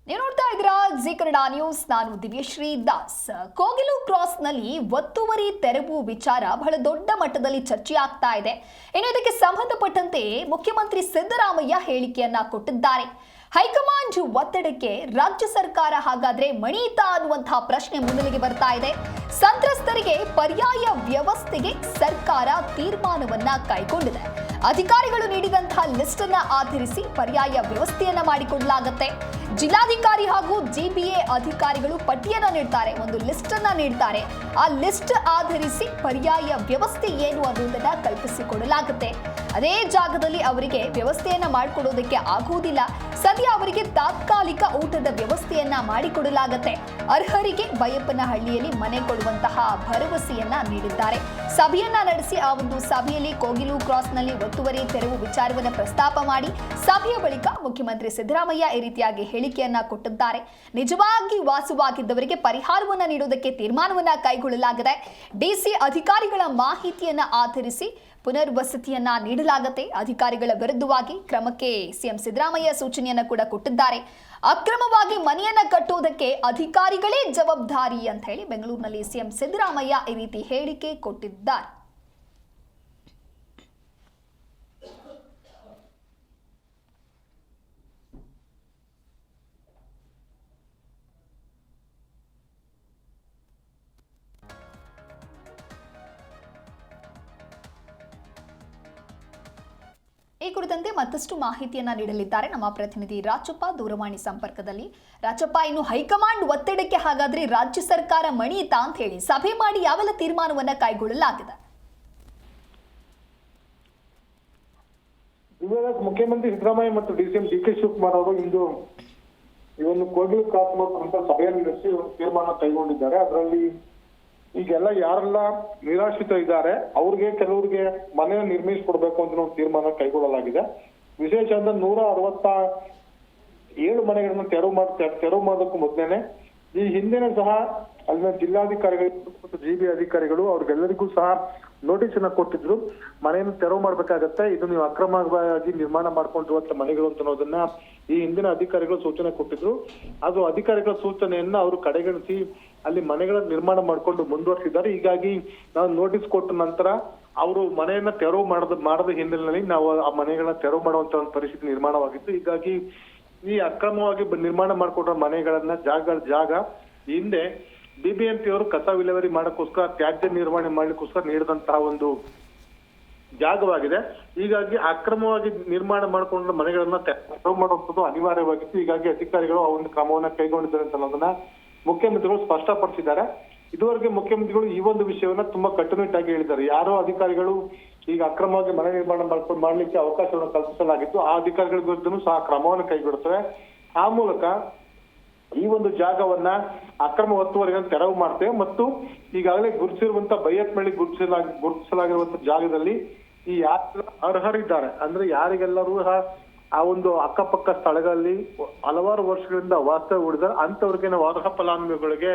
ನೀವು ನೋಡ್ತಾ ಇದ್ದೀರಾ ಜಿ ಕನ್ನಡ ನ್ಯೂಸ್. ನಾನು ದಿವ್ಯಶ್ರೀ ದಾಸ್. ಕೋಗಿಲು ಕ್ರಾಸ್ ನಲ್ಲಿ ಒತ್ತುವರಿ ತೆರವು ವಿಚಾರ ಬಹಳ ದೊಡ್ಡ ಮಟ್ಟದಲ್ಲಿ ಚರ್ಚೆ ಆಗ್ತಾ ಇದೆ. ಇನ್ನು ಇದಕ್ಕೆ ಸಂಬಂಧಪಟ್ಟಂತೆ ಮುಖ್ಯಮಂತ್ರಿ ಸಿದ್ದರಾಮಯ್ಯ ಹೇಳಿಕೆಯನ್ನ ಕೊಟ್ಟಿದ್ದಾರೆ. ಹೈಕಮಾಂಡ್ ಒತ್ತಡಕ್ಕೆ ರಾಜ್ಯ ಸರ್ಕಾರ ಹಾಗಾದ್ರೆ ಮಣಿತಾ ಅನ್ನುವಂತಹ ಪ್ರಶ್ನೆ ಮುನ್ನೆಲೆಗೆ ಬರ್ತಾ ಇದೆ. ಸಂತ್ರಸ್ತರಿಗೆ ಪರ್ಯಾಯ ವ್ಯವಸ್ಥೆಗೆ ಸರ್ಕಾರ ತೀರ್ಮಾನವನ್ನ ಕೈಗೊಂಡಿದೆ. ಅಧಿಕಾರಿಗಳು ನೀಡಿದಂತಹ ಲಿಸ್ಟ್ ಅನ್ನ ಆಧರಿಸಿ ಪರ್ಯಾಯ ವ್ಯವಸ್ಥೆಯನ್ನ ಮಾಡಿಕೊಡಲಾಗುತ್ತೆ. ಜಿಲ್ಲಾಧಿಕಾರಿ ಹಾಗೂ ಜಿಬಿಎ ಅಧಿಕಾರಿಗಳು ಪಟ್ಟಿಯನ್ನ ನೀಡ್ತಾರೆ, ಒಂದು ಲಿಸ್ಟ್ ಅನ್ನ ನೀಡ್ತಾರೆ. ಆ ಲಿಸ್ಟ್ ಆಧರಿಸಿ ಪರ್ಯಾಯ ವ್ಯವಸ್ಥೆ ಏನು ಅನ್ನೋದನ್ನ ಕಲ್ಪಿಸಿಕೊಡಲಾಗುತ್ತೆ. ಅದೇ ಜಾಗದಲ್ಲಿ ಅವರಿಗೆ ವ್ಯವಸ್ಥೆಯನ್ನ ಮಾಡಿಕೊಡೋದಕ್ಕೆ ಆಗುವುದಿಲ್ಲ. ಸದ್ಯ ಅವರಿಗೆ ತಾತ್ಕಾಲಿಕ ಊಟದ ವ್ಯವಸ್ಥೆಯನ್ನ ಮಾಡಿಕೊಡಲಾಗುತ್ತೆ. ಅರ್ಹರಿಗೆ ಬೈಯಪ್ಪನಹಳ್ಳಿಯಲ್ಲಿ ಮನೆ ಕೊಡುವಂತಹ ಭರವಸೆಯನ್ನ ನೀಡಿದ್ದಾರೆ. ಸಭೆಯನ್ನ ನಡೆಸಿ ಆ ಒಂದು ಸಭೆಯಲ್ಲಿ ಕೋಗಿಲು ಕ್ರಾಸ್ನಲ್ಲಿ ಒತ್ತುವರಿ ತೆರವು ವಿಚಾರವನ್ನು ಪ್ರಸ್ತಾಪ ಮಾಡಿ ಸಭೆಯ ಬಳಿಕ ಮುಖ್ಯಮಂತ್ರಿ ಸಿದ್ದರಾಮಯ್ಯ ಈ ರೀತಿಯಾಗಿ ಹೇಳಿಕೆಯನ್ನ ಕೊಟ್ಟಿದ್ದಾರೆ. ನಿಜವಾಗಿ ವಾಸವಾಗಿದ್ದವರಿಗೆ ಪರಿಹಾರವನ್ನ ನೀಡುವುದಕ್ಕೆ ತೀರ್ಮಾನವನ್ನ ಕೈಗೊಳ್ಳಲಾಗಿದೆ. ಡಿಸಿ ಅಧಿಕಾರಿಗಳ ಮಾಹಿತಿಯನ್ನ ಆಧರಿಸಿ ಪುನರ್ವಸತಿಯನ್ನ ನೀಡಲಾಗುತ್ತೆ. ಅಧಿಕಾರಿಗಳ ವಿರುದ್ಧವಾಗಿ ಕ್ರಮಕ್ಕೆ ಸಿಎಂ ಸಿದ್ದರಾಮಯ್ಯ ಸೂಚನೆಯನ್ನ ಕೂಡ ಕೊಟ್ಟಿದ್ದಾರೆ. ಅಕ್ರಮವಾಗಿ ಮನೆಯನ್ನ ಕಟ್ಟುವುದಕ್ಕೆ ಅಧಿಕಾರಿಗಳೇ ಜವಾಬ್ದಾರಿ ಅಂತ ಹೇಳಿ ಬೆಂಗಳೂರಿನಲ್ಲಿ ಸಿಎಂ ಸಿದ್ದರಾಮಯ್ಯ ಈ ರೀತಿ ಹೇಳಿಕೆ ಕೊಟ್ಟಿದ್ದಾರೆ. ಈ ಕುರಿತಂತೆ ಮತ್ತಷ್ಟು ಮಾಹಿತಿಯನ್ನ ನೀಡಲಿದ್ದಾರೆ ನಮ್ಮ ಪ್ರತಿನಿಧಿ ರಾಜಪ್ಪ ದೂರವಾಣಿ ಸಂಪರ್ಕದಲ್ಲಿ. ರಾಜಪ್ಪ, ಇನ್ನು ಹೈಕಮಾಂಡ್ ಒತ್ತಡಕ್ಕೆ ಹಾಗಾದ್ರೆ ರಾಜ್ಯ ಸರ್ಕಾರ ಮಣಿಯಿತಾ ಅಂತ ಹೇಳಿ ಸಭೆ ಮಾಡಿ ಯಾವೆಲ್ಲ ತೀರ್ಮಾನವನ್ನ ಕೈಗೊಳ್ಳಲಾಗಿದೆ? ಮುಖ್ಯಮಂತ್ರಿ ಸಿದ್ದರಾಮಯ್ಯ ಮತ್ತು ಡಿಸಿಎಂ ಡಿ.ಕೆ. ಶಿವಕುಮಾರ್ ಅವರು ಇಂದು ಈ ಒಂದು ಕೋಗಿಲು ಕ್ರಾಸ್ ಅಂತ ಸಭೆಯನ್ನು ನಡೆಸಿ ಒಂದು ತೀರ್ಮಾನ ಕೈಗೊಂಡಿದ್ದಾರೆ. ಅದರಲ್ಲಿ ಈಗೆಲ್ಲ ಯಾರೆಲ್ಲ ನಿರಾಶ್ರಿತ ಇದ್ದಾರೆ ಅವ್ರಿಗೆ ಕೆಲವರಿಗೆ ಮನೆ ನಿರ್ಮಿಸಿಕೊಡ್ಬೇಕು ಅಂತ ಒಂದು ತೀರ್ಮಾನ ಕೈಗೊಳ್ಳಲಾಗಿದೆ. ವಿಶೇಷ ಅಂದ್ರೆ 167 ಮನೆಗಳನ್ನ ತೆರವು ಮಾಡೋದಕ್ಕೂ ಮೊದಲೇನೆ ಈ ಹಿಂದೆನೆ ಸಹ ಅಲ್ಲಿನ ಜಿಲ್ಲಾಧಿಕಾರಿಗಳು ಮತ್ತು ಜಿಬಿ ಅಧಿಕಾರಿಗಳು ಅವ್ರಿಗೆಲ್ಲರಿಗೂ ಸಹ ನೋಟಿಸ್ ಅನ್ನ ಕೊಟ್ಟಿದ್ರು. ಮನೆಯನ್ನು ತೆರವು ಮಾಡ್ಬೇಕಾಗತ್ತೆ, ಇದು ನೀವು ಅಕ್ರಮವಾಗಿ ನಿರ್ಮಾಣ ಮಾಡ್ಕೊಂಡಿರುವಂತ ಮನೆಗಳು ಅಂತ ಅನ್ನೋದನ್ನ ಈ ಹಿಂದಿನ ಅಧಿಕಾರಿಗಳು ಸೂಚನೆ ಕೊಟ್ಟಿದ್ರು. ಅದು ಅಧಿಕಾರಿಗಳ ಸೂಚನೆಯನ್ನ ಅವರು ಕಡೆಗಣಿಸಿ ಅಲ್ಲಿ ಮನೆಗಳ ನಿರ್ಮಾಣ ಮಾಡ್ಕೊಂಡು ಮುಂದುವರಿಸಿದ್ದಾರೆ. ಹೀಗಾಗಿ ನಾವು ನೋಟಿಸ್ ಕೊಟ್ಟ ನಂತರ ಅವರು ಮನೆಯನ್ನ ತೆರವು ಮಾಡದ ಹಿನ್ನೆಲೆಯಲ್ಲಿ ನಾವು ಆ ಮನೆಗಳನ್ನ ತೆರವು ಮಾಡುವಂತ ಒಂದು ಪರಿಸ್ಥಿತಿ ನಿರ್ಮಾಣವಾಗಿತ್ತು. ಹೀಗಾಗಿ ಈ ಅಕ್ರಮವಾಗಿ ನಿರ್ಮಾಣ ಮಾಡಿಕೊಟ್ಟ ಮನೆಗಳನ್ನ ಜಾಗ ಹಿಂದೆ ಬಿಬಿಎಂಪಿ ಅವರು ಕಸ ವಿಲೇವಾರಿ ಮಾಡಕ್ಕೋಸ್ಕರ ತ್ಯಾಜ್ಯ ನಿರ್ವಹಣೆ ಮಾಡ್ಲಿಕ್ಕೋಸ್ಕರ ನೀಡಿದಂತಹ ಒಂದು ಜಾಗವಾಗಿದೆ. ಹೀಗಾಗಿ ಅಕ್ರಮವಾಗಿ ನಿರ್ಮಾಣ ಮಾಡಿಕೊಂಡ ಮನೆಗಳನ್ನ ತೆರವು ಮಾಡುವಂಥದ್ದು ಅನಿವಾರ್ಯವಾಗಿತ್ತು. ಹೀಗಾಗಿ ಅಧಿಕಾರಿಗಳು ಆ ಒಂದು ಕ್ರಮವನ್ನ ಕೈಗೊಂಡಿದ್ದಾರೆ ಅಂತ ಅನ್ನೋದನ್ನ ಮುಖ್ಯಮಂತ್ರಿಗಳು ಸ್ಪಷ್ಟಪಡಿಸಿದ್ದಾರೆ. ಇದುವರೆಗೆ ಮುಖ್ಯಮಂತ್ರಿಗಳು ಈ ಒಂದು ವಿಷಯವನ್ನ ತುಂಬಾ ಕಟ್ಟುನಿಟ್ಟಾಗಿ ಹೇಳಿದ್ದಾರೆ. ಯಾರೋ ಅಧಿಕಾರಿಗಳು ಈಗ ಅಕ್ರಮವಾಗಿ ಮನೆ ನಿರ್ಮಾಣ ಮಾಡ್ಲಿಕ್ಕೆ ಅವಕಾಶವನ್ನು ಕಲ್ಪಿಸಲಾಗಿತ್ತು, ಆ ಅಧಿಕಾರಿಗಳ ವಿರುದ್ಧನೂ ಸಹ ಕ್ರಮವನ್ನು ಕೈಗೊಳ್ಳುತ್ತವೆ. ಆ ಮೂಲಕ ಈ ಒಂದು ಜಾಗವನ್ನ ಅಕ್ರಮ ಒತ್ತುವರಿಗಳನ್ನು ತೆರವು ಮಾಡ್ತೇವೆ ಮತ್ತು ಈಗಾಗಲೇ ಗುರುತಿಸಿರುವಂತ ಬೈಯಪ್ಪನಹಳ್ಳಿ ಗುರುತಿಸಲಾಗಿರುವಂತ ಜಾಗದಲ್ಲಿ ಈ ಯಾರು ಅರ್ಹರಿದ್ದಾರೆ ಅಂದ್ರೆ ಯಾರಿಗೆಲ್ಲರೂ ಆ ಒಂದು ಅಕ್ಕಪಕ್ಕ ಸ್ಥಳಗಳಲ್ಲಿ ಹಲವಾರು ವರ್ಷಗಳಿಂದ ವಾಸ್ತವ್ಯ ಹೂಡಿದ್ದಾರೆ ಅಂತವ್ರಿಗೆ ನಾವು ಅರ್ಹ ಫಲಾನುಭವಿಗಳಿಗೆ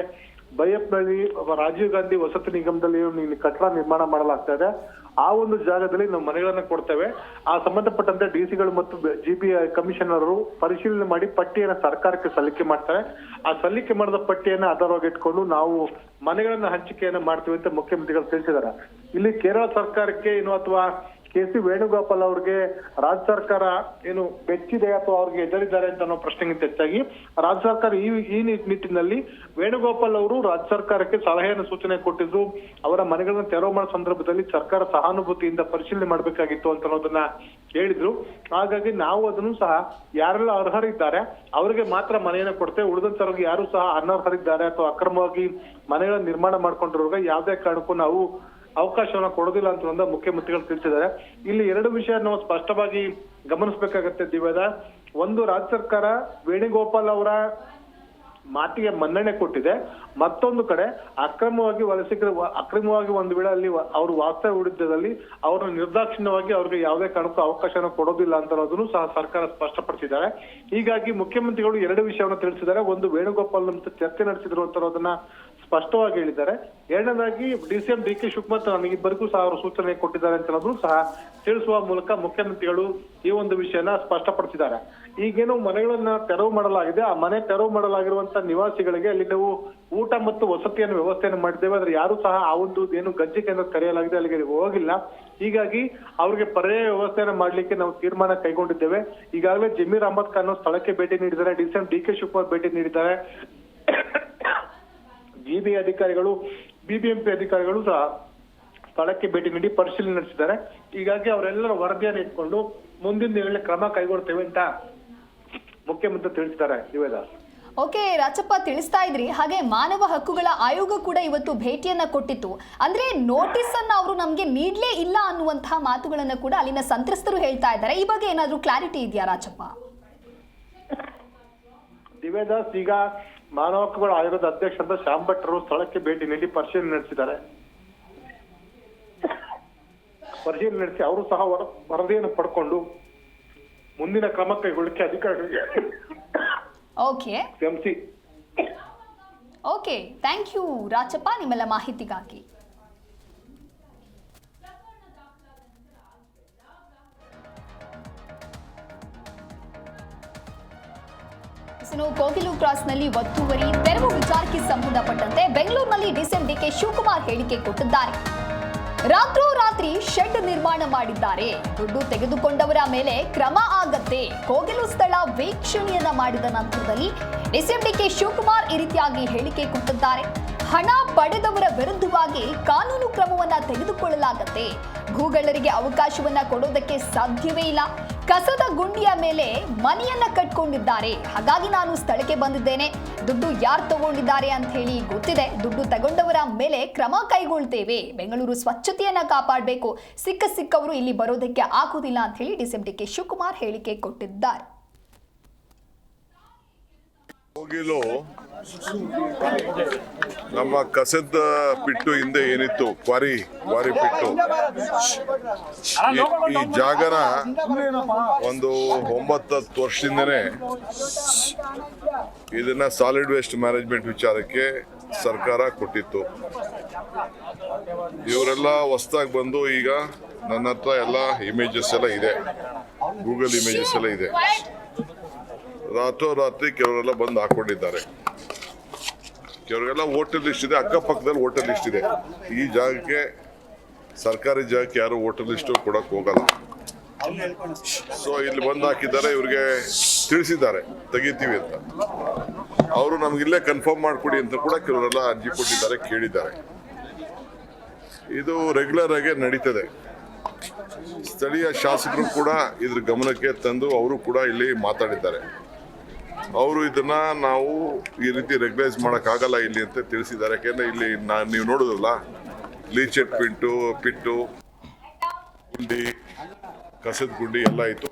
ಬೈಯಪ್ಪನಹಳ್ಳಿ ರಾಜೀವ್ ಗಾಂಧಿ ವಸತಿ ನಿಗಮದಲ್ಲಿ ಕಟ್ಟಡ ನಿರ್ಮಾಣ ಮಾಡಲಾಗ್ತಾ ಇದೆ. ಆ ಒಂದು ಜಾಗದಲ್ಲಿ ನಾವು ಮನೆಗಳನ್ನ ಕೊಡ್ತೇವೆ. ಆ ಸಂಬಂಧಪಟ್ಟಂತೆ ಡಿಸಿಗಳು ಮತ್ತು ಜಿಬಿ ಕಮಿಷನರ್ ಪರಿಶೀಲನೆ ಮಾಡಿ ಪಟ್ಟಿಯನ್ನ ಸರ್ಕಾರಕ್ಕೆ ಸಲ್ಲಿಕೆ ಮಾಡ್ತಾರೆ. ಆ ಸಲ್ಲಿಕೆ ಮಾಡಿದ ಪಟ್ಟಿಯನ್ನ ಆಧಾರವಾಗಿ ಇಟ್ಕೊಂಡು ನಾವು ಮನೆಗಳನ್ನ ಹಂಚಿಕೆಯನ್ನ ಮಾಡ್ತೀವಿ ಅಂತ ಮುಖ್ಯಮಂತ್ರಿಗಳು ತಿಳಿಸಿದ್ದಾರೆ. ಇಲ್ಲಿ ಕೇರಳ ಸರ್ಕಾರಕ್ಕೆ ಏನು ಅಥವಾ ಕೆ.ಸಿ. ವೇಣುಗೋಪಾಲ್ ಅವ್ರಿಗೆ ರಾಜ್ಯ ಸರ್ಕಾರ ಏನು ಬೆಚ್ಚಿದೆ ಅಥವಾ ಅವ್ರಿಗೆ ಎದುರಿದ್ದಾರೆ ಅಂತ ಅನ್ನೋ ಪ್ರಶ್ನೆಗಿಂತ ಹೆಚ್ಚಾಗಿ ರಾಜ್ಯ ಸರ್ಕಾರ ಈ ನಿಟ್ಟಿನಲ್ಲಿ ವೇಣುಗೋಪಾಲ್ ಅವರು ರಾಜ್ಯ ಸರ್ಕಾರಕ್ಕೆ ಸಲಹೆಯನ್ನು ಸೂಚನೆ ಕೊಟ್ಟಿದ್ರು. ಅವರ ಮನೆಗಳನ್ನ ತೆರವು ಮಾಡೋ ಸಂದರ್ಭದಲ್ಲಿ ಸರ್ಕಾರ ಸಹಾನುಭೂತಿಯಿಂದ ಪರಿಶೀಲನೆ ಮಾಡ್ಬೇಕಾಗಿತ್ತು ಅಂತ ಅನ್ನೋದನ್ನ ಹೇಳಿದ್ರು. ಹಾಗಾಗಿ ನಾವು ಅದನ್ನು ಸಹ ಯಾರೆಲ್ಲ ಅರ್ಹರಿದ್ದಾರೆ ಅವರಿಗೆ ಮಾತ್ರ ಮನೆಯನ್ನ ಕೊಡ್ತೇವೆ, ಉಳಿದಂತವ್ರಿಗೆ ಯಾರು ಸಹ ಅನರ್ಹರಿದ್ದಾರೆ ಅಥವಾ ಅಕ್ರಮವಾಗಿ ಮನೆಗಳ ನಿರ್ಮಾಣ ಮಾಡ್ಕೊಂಡಿರೋರ್ಗೆ ಯಾವುದೇ ಕಾರಣಕ್ಕೂ ನಾವು ಅವಕಾಶವನ್ನ ಕೊಡೋದಿಲ್ಲ ಅಂತ ಮುಖ್ಯಮಂತ್ರಿಗಳು ತಿಳಿಸಿದ್ದಾರೆ. ಇಲ್ಲಿ ಎರಡು ವಿಷಯ ನಾವು ಸ್ಪಷ್ಟವಾಗಿ ಗಮನಿಸಬೇಕಾಗತ್ತೆ ದಿವ್ಯದ. ಒಂದು, ರಾಜ್ಯ ಸರ್ಕಾರ ವೇಣುಗೋಪಾಲ್ ಅವರ ಮಾತಿಗೆ ಮನ್ನಣೆ ಕೊಟ್ಟಿದೆ. ಮತ್ತೊಂದು ಕಡೆ ಅಕ್ರಮವಾಗಿ ಒಂದು ವೇಳೆ ಅಲ್ಲಿ ಅವರು ವಾಸ್ತವ್ಯ ಹೂಡಿದ್ದಲ್ಲಿ ಅವ್ರನ್ನ ನಿರ್ದಾಕ್ಷಿಣ್ಯವಾಗಿ ಅವ್ರಿಗೆ ಯಾವುದೇ ಕಾರಣಕ್ಕೂ ಅವಕಾಶನ ಕೊಡೋದಿಲ್ಲ ಅಂತ ಅನ್ನೋದನ್ನು ಸಹ ಸರ್ಕಾರ ಸ್ಪಷ್ಟಪಡಿಸಿದ್ದಾರೆ. ಹೀಗಾಗಿ ಮುಖ್ಯಮಂತ್ರಿಗಳು ಎರಡು ವಿಷಯವನ್ನು ತಿಳಿಸಿದ್ದಾರೆ. ಒಂದು, ವೇಣುಗೋಪಾಲ್ ಅಂತ ಚರ್ಚೆ ನಡೆಸಿದ್ರು ಅಂತ ಅನ್ನೋದನ್ನ ಸ್ಪಷ್ಟವಾಗಿ ಹೇಳಿದ್ದಾರೆ. ಎರಡನೇದಾಗಿ ಡಿಸಿಎಂ ಡಿ.ಕೆ. ಶಿವಕುಮಾರ್ ನನಗಿಬ್ಬರಿಗೂ ಸಹ ಅವರು ಸೂಚನೆ ಕೊಟ್ಟಿದ್ದಾರೆ ಅಂತ ಅನ್ನೋದು ಸಹ ತಿಳಿಸುವ ಮೂಲಕ ಮುಖ್ಯಮಂತ್ರಿಗಳು ಈ ಒಂದು ವಿಷಯನ ಸ್ಪಷ್ಟಪಡಿಸಿದ್ದಾರೆ. ಈಗೇನು ಮನೆಗಳನ್ನ ತೆರವು ಮಾಡಲಾಗಿದೆ, ಆ ಮನೆ ತೆರವು ಮಾಡಲಾಗಿರುವಂತ ನಿವಾಸಿಗಳಿಗೆ ಅಲ್ಲಿ ನಾವು ಊಟ ಮತ್ತು ವಸತಿಯನ್ನು ವ್ಯವಸ್ಥೆಯನ್ನು ಮಾಡಿದ್ದೇವೆ. ಆದ್ರೆ ಯಾರು ಸಹ ಆ ಒಂದು ಏನು ಗಂಜಿ ಕೇಂದ್ರ ಕರೆಯಲಾಗಿದೆ ಅಲ್ಲಿಗೆ ಹೋಗಿಲ್ಲ. ಹೀಗಾಗಿ ಅವ್ರಿಗೆ ಪರ್ಯಾಯ ವ್ಯವಸ್ಥೆಯನ್ನು ಮಾಡ್ಲಿಕ್ಕೆ ನಾವು ತೀರ್ಮಾನ ಕೈಗೊಂಡಿದ್ದೇವೆ. ಈಗಾಗಲೇ ಜಮೀರ್ ಅಹಮದ್ ಖಾನ್ ಸ್ಥಳಕ್ಕೆ ಭೇಟಿ ನೀಡಿದ್ದಾರೆ, ಡಿ ಕೆ ಶಿವಕುಮಾರ್ ಭೇಟಿ ನೀಡಿದ್ದಾರೆ, ಜಿಬಿ ಅಧಿಕಾರಿಗಳು, ಬಿಬಿಎಂಪಿ ಅಧಿಕಾರಿಗಳು ಸಹ ಸ್ಥಳಕ್ಕೆ ಭೇಟಿ ನೀಡಿ ಪರಿಶೀಲನೆ ನಡೆಸಿದ್ದಾರೆ. ಹೀಗಾಗಿ ಅವರೆಲ್ಲರ ವರದಿಯನ್ನು ಇಟ್ಕೊಂಡು ಮುಂದಿನ ದಿನಗಳಲ್ಲಿ ಕ್ರಮ ಕೈಗೊಳ್ತೇವೆ ಅಂತ ಮುಖ್ಯಮಂತ್ರಿ ತಿಳಿಸಿದ್ದಾರೆ. ದಿವ್ಯದಾಸ್. ಓಕೆ ರಾಚಪ್ಪ, ತಿಳಿಸ್ತಾ ಇದ್ರಿ. ಹಾಗೆ ಮಾನವ ಹಕ್ಕುಗಳ ಆಯೋಗ ಕೂಡ ಇವತ್ತು ಭೇಟಿಯನ್ನ ಕೊಟ್ಟಿತ್ತು. ಅಂದ್ರೆ ನೋಟಿಸ್ ಅನ್ನ ಅವರು ನಮ್ಗೆ ನೀಡ್ಲೇ ಇಲ್ಲ ಅನ್ನುವಂತಹ ಮಾತುಗಳನ್ನ ಕೂಡ ಅಲ್ಲಿನ ಸಂತ್ರಸ್ತರು ಹೇಳ್ತಾ ಇದ್ದಾರೆ. ಈ ಬಗ್ಗೆ ಏನಾದ್ರೂ ಕ್ಲಾರಿಟಿ ಇದೆಯಾ ರಾಚಪ್ಪ? ದಿವ್ಯದಾಸ್, ಈಗ ಮಾನವ ಹಕ್ಕುಗಳ ಆಯೋಗದ ಅಧ್ಯಕ್ಷರಾದ ಶ್ಯಾಮ್ ಭಟ್ ಅವರು ಸ್ಥಳಕ್ಕೆ ಭೇಟಿ ನೀಡಿ ಪರಿಶೀಲನೆ ನಡೆಸಿದ್ದಾರೆ. ಪರಿಶೀಲನೆ ನಡೆಸಿ ಅವರು ಸಹ ವರದಿಯನ್ನು ಪಡ್ಕೊಂಡು ಮುಂದಿನ ಕ್ರಮ ಕೈಗೊಳ್ಳಕ್ಕೆ ಅಧಿಕಾರಿಗಳಿಗೆ ಓಕೆ, ಥ್ಯಾಂಕ್ ಯು ರಾಚಪ್ಪ ನಿಮ್ಮೆಲ್ಲ ಮಾಹಿತಿಗಾಗಿ. ಕೋಗಿಲು ಕ್ರಾಸ್ನಲ್ಲಿ ಒತ್ತುವರಿ ತೆರವು ವಿಚಾರಕ್ಕೆ ಸಂಬಂಧಪಟ್ಟಂತೆ ಬೆಂಗಳೂರಿನಲ್ಲಿ ಡಿಸಿಎಂ ಡಿಕೆ ಶಿವಕುಮಾರ್ ಹೇಳಿಕೆ ಕೊಟ್ಟಿದ್ದಾರೆ. ರಾತ್ರೋರಾತ್ರಿ ಶೆಡ್ ನಿರ್ಮಾಣ ಮಾಡಿದ್ದಾರೆ, ದುಡ್ಡು ತೆಗೆದುಕೊಂಡವರ ಮೇಲೆ ಕ್ರಮ ಆಗತ್ತೆ. ಕೋಗಿಲು ಸ್ಥಳ ವೀಕ್ಷಣೆಯನ್ನ ಮಾಡಿದ ನಂತರದಲ್ಲಿ ಡಿಸಿಎಂ ಡಿಕೆ ಶಿವಕುಮಾರ್ ಈ ರೀತಿಯಾಗಿ ಹೇಳಿಕೆ ಕೊಟ್ಟಿದ್ದಾರೆ. ಹಣ ಪಡೆದವರ ವಿರುದ್ಧವಾಗಿ ಕಾನೂನು ಕ್ರಮವನ್ನ ತೆಗೆದುಕೊಳ್ಳಲಾಗತ್ತೆ. ಭೂಗಳ್ಳರಿಗೆ ಅವಕಾಶವನ್ನ ಕೊಡೋದಕ್ಕೆ ಸಾಧ್ಯವೇ ಇಲ್ಲ. ಕಸದ ಗುಂಡಿಯ ಮೇಲೆ ಮನೆಯನ್ನ ಕಟ್ಕೊಂಡಿದ್ದಾರೆ, ಹಾಗಾಗಿ ನಾನು ಸ್ಥಳಕ್ಕೆ ಬಂದಿದ್ದೇನೆ. ದುಡ್ಡು ಯಾರು ತಗೊಂಡಿದ್ದಾರೆ ಅಂತ ಹೇಳಿ ಗೊತ್ತಿದೆ. ದುಡ್ಡು ತಗೊಂಡವರ ಮೇಲೆ ಕ್ರಮ ಕೈಗೊಳ್ತೇವೆ. ಬೆಂಗಳೂರು ಸ್ವಚ್ಛತೆಯನ್ನ ಕಾಪಾಡಬೇಕು. ಸಿಕ್ಕವರು ಇಲ್ಲಿ ಬರೋದಕ್ಕೆ ಆಗುದಿಲ್ಲ ಅಂತ ಹೇಳಿ ಡಿಸಿಎಂ ಡಿಕೆ ಶಿವಕುಮಾರ್ ಹೇಳಿಕೆ ಕೊಟ್ಟಿದ್ದಾರೆ. ಕೋಗಿಲು ನಮ್ಮ ಕಸದ ಪಿಟ್ಟು ಹಿಂದೆ ಏನಿತ್ತು, ಕ್ವಾರಿ ಪಿಟ್ಟು, ಈ ಜಾಗನ ಒಂದು 9-10 ವರ್ಷದಿಂದನೇ ಇದನ್ನ ಸಾಲಿಡ್ ವೇಸ್ಟ್ ಮ್ಯಾನೇಜ್ಮೆಂಟ್ ವಿಚಾರಕ್ಕೆ ಸರ್ಕಾರ ಕೊಟ್ಟಿತ್ತು. ಇವರೆಲ್ಲ ಹೊಸದಾಗಿ ಬಂದು ಈಗ ನನ್ನ ಹತ್ರ ಎಲ್ಲ ಇಮೇಜಸ್ ಎಲ್ಲ ಇದೆ, ಗೂಗಲ್ ಇಮೇಜಸ್ ಎಲ್ಲ ಇದೆ. ರಾತ್ರೋರಾತ್ರಿ ಕೆಲವರೆಲ್ಲ ಬಂದು ಹಾಕೊಂಡಿದ್ದಾರೆ. ಕೆಲವರೆಲ್ಲ ವೋಟರ್ ಲಿಸ್ಟ್ ಇದೆ, ಅಕ್ಕಪಕ್ಕದಲ್ಲಿ ವೋಟರ್ ಲಿಸ್ಟ್ ಇದೆ. ಈ ಜಾಗಕ್ಕೆ, ಸರ್ಕಾರಿ ಜಾಗಕ್ಕೆ ಯಾರು ವೋಟರ್ ಲಿಸ್ಟ್ ಕೊಡಕ್ ಹೋಗಲ್ಲ. ಸೊ ಇಲ್ಲಿ ಬಂದು ಹಾಕಿದ್ದಾರೆ, ಇವ್ರಿಗೆ ತಿಳಿಸಿದ್ದಾರೆ ತೆಗಿತೀವಿ ಅಂತ. ಅವರು ನಮ್ಗಿಲ್ಲೇ ಕನ್ಫರ್ಮ್ ಮಾಡ್ಕೊಡಿ ಅಂತ ಕೂಡ ಕೆಲವರೆಲ್ಲ ಅರ್ಜಿ ಕೊಟ್ಟಿದ್ದಾರೆ, ಕೇಳಿದ್ದಾರೆ. ಇದು ರೆಗ್ಯುಲರ್ ಆಗಿ ನಡೀತದೆ. ಸ್ಥಳೀಯ ಶಾಸಕರು ಕೂಡ ಇದ್ರ ಗಮನಕ್ಕೆ ತಂದು ಅವರು ಕೂಡ ಇಲ್ಲಿ ಮಾತಾಡಿದ್ದಾರೆ. ಅವರು ಇದನ್ನ ನಾವು ಈ ರೀತಿ ರೆಗ್ಯುಲೈಸ್ ಮಾಡೋಕ್ಕಾಗಲ್ಲ ಇಲ್ಲಿ ಅಂತ ತಿಳಿಸಿದ್ದಾರೆ. ಯಾಕೆಂದ್ರೆ ಇಲ್ಲಿ ನೀವು ನೋಡೋದಲ್ಲ, ಲೀಚೆಟ್ ಪಿಟ್ಟು, ಗುಂಡಿ, ಕಸದ ಗುಂಡಿ ಎಲ್ಲ ಇತ್ತು.